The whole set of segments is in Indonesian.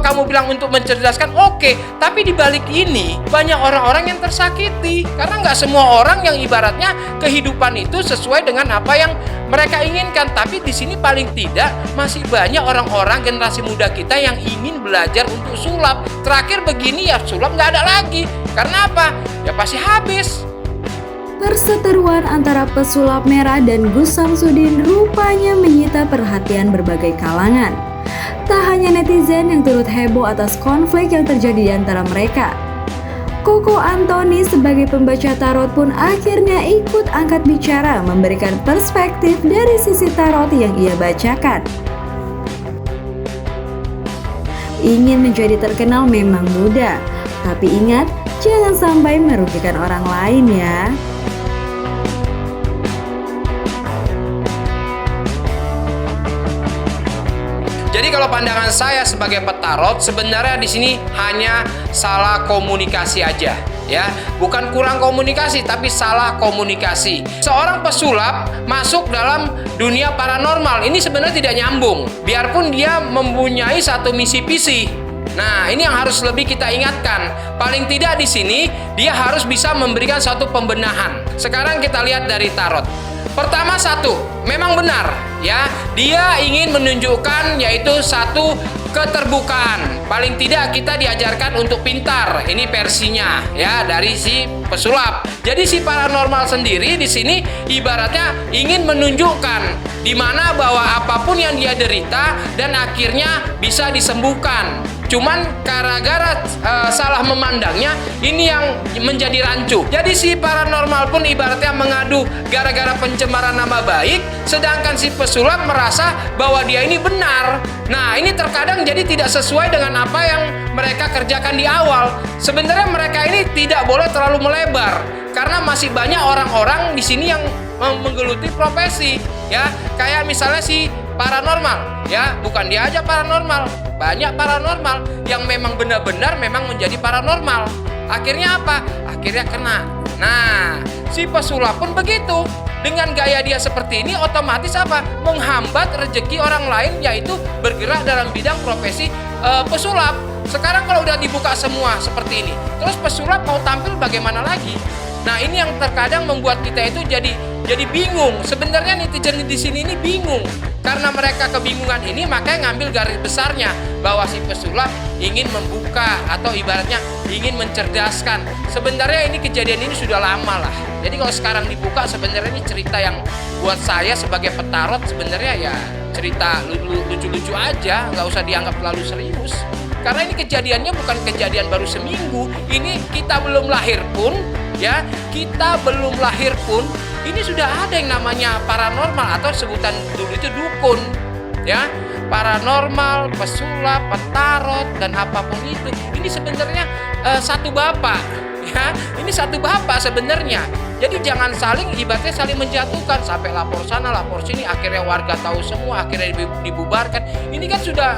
Kamu bilang untuk mencerdaskan, oke, tapi di balik ini banyak orang-orang yang tersakiti karena nggak semua orang yang ibaratnya kehidupan itu sesuai dengan apa yang mereka inginkan. Tapi di sini paling tidak masih banyak orang-orang generasi muda kita yang ingin belajar untuk sulap. Terakhir begini ya sulap nggak ada lagi. Karena apa? Ya pasti habis. Perseteruan antara pesulap merah dan Gus Samsudin rupanya menyita perhatian berbagai kalangan. Tak hanya netizen yang turut heboh atas konflik yang terjadi di antara mereka. Koko Antoni sebagai pembaca tarot pun akhirnya ikut angkat bicara memberikan perspektif dari sisi tarot yang ia bacakan. Ingin menjadi terkenal memang mudah, tapi ingat jangan sampai merugikan orang lain ya. Jadi kalau pandangan saya sebagai petarot, sebenarnya di sini hanya salah komunikasi aja, ya. Bukan kurang komunikasi, tapi salah komunikasi. Seorang pesulap masuk dalam dunia paranormal, ini sebenarnya tidak nyambung. Biarpun dia mempunyai satu misi-visi. Nah, ini yang harus lebih kita ingatkan. Paling tidak di sini dia harus bisa memberikan satu pembenahan. Sekarang kita lihat dari tarot. Pertama satu, memang benar ya, dia ingin menunjukkan yaitu satu keterbukaan. Paling tidak kita diajarkan untuk pintar. Ini versinya ya dari si pesulap. Jadi si paranormal sendiri di sini ibaratnya ingin menunjukkan di mana bahwa apapun yang dia derita dan akhirnya bisa disembuhkan. Cuman gara-gara salah memandangnya, ini yang menjadi rancu. Jadi si paranormal pun ibaratnya mengadu gara-gara pencemaran nama baik, sedangkan si pesulap merasa bahwa dia ini benar. Nah, ini terkadang jadi tidak sesuai dengan apa yang mereka kerjakan di awal. Sebenarnya mereka ini tidak boleh terlalu melebar, karena masih banyak orang-orang di sini yang menggeluti profesi, ya. Kayak misalnya si paranormal, ya, bukan dia aja paranormal. Banyak paranormal yang memang benar-benar memang menjadi paranormal. Akhirnya apa? Akhirnya kena. Nah, si pesulap pun begitu. Dengan gaya dia seperti ini otomatis apa? Menghambat rezeki orang lain, yaitu bergerak dalam bidang profesi pesulap. Sekarang kalau udah dibuka semua seperti ini, terus pesulap mau tampil bagaimana lagi? Nah, ini yang terkadang membuat kita itu jadi bingung. Sebenarnya netizen di sini ini bingung. Karena mereka kebingungan ini, makanya ngambil garis besarnya bahwa si pesulap ingin membuka atau ibaratnya ingin mencerdaskan. Sebenarnya ini kejadian ini sudah lama lah. Jadi kalau sekarang dibuka, sebenarnya ini cerita yang buat saya sebagai petarot sebenarnya ya cerita lucu-lucu aja, nggak usah dianggap terlalu serius. Karena ini kejadiannya bukan kejadian baru seminggu. Ini kita belum lahir pun, ya, kita belum lahir pun ini sudah ada yang namanya paranormal atau sebutan dulu itu dukun, ya. Paranormal, pesulap, petarot dan apapun itu. Ini sebenarnya satu bapak, ya. Ini satu bapak sebenarnya. Jadi jangan saling ibaratnya saling menjatuhkan sampai lapor sana, lapor sini, akhirnya warga tahu semua, akhirnya dibubarkan. Ini kan sudah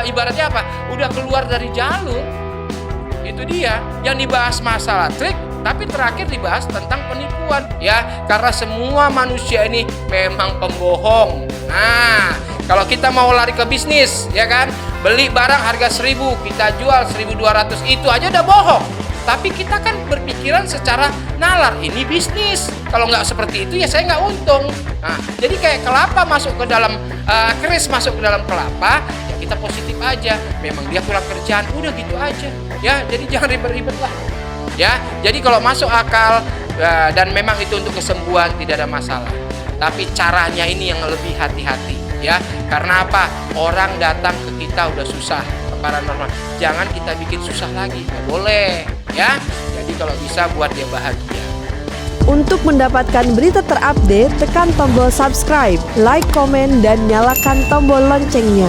ibaratnya apa? Udah keluar dari jalur. Itu dia yang dibahas masalah trik, tapi terakhir dibahas tentang penipuan, ya, karena semua manusia ini memang pembohong. Nah, kalau kita mau lari ke bisnis, ya kan, beli barang harga 1.000, kita jual 1.200, itu aja udah bohong. Tapi kita kan berpikiran secara nalar, ini bisnis. Kalau nggak seperti itu ya saya nggak untung. Nah, jadi kayak kelapa masuk ke dalam keris masuk ke dalam kelapa, ya kita positif aja. Memang dia kurang kerjaan, udah gitu aja. Ya, jadi jangan ribet-ribet lah. Ya, jadi kalau masuk akal dan memang itu untuk kesembuhan tidak ada masalah. Tapi caranya ini yang lebih hati-hati, ya. Karena apa? Orang datang ke kita udah susah ke paranormal. Jangan kita bikin susah lagi, nggak boleh, ya. Jadi kalau bisa buat dia bahagia. Untuk mendapatkan berita terupdate, tekan tombol subscribe, like, komen, dan nyalakan tombol loncengnya.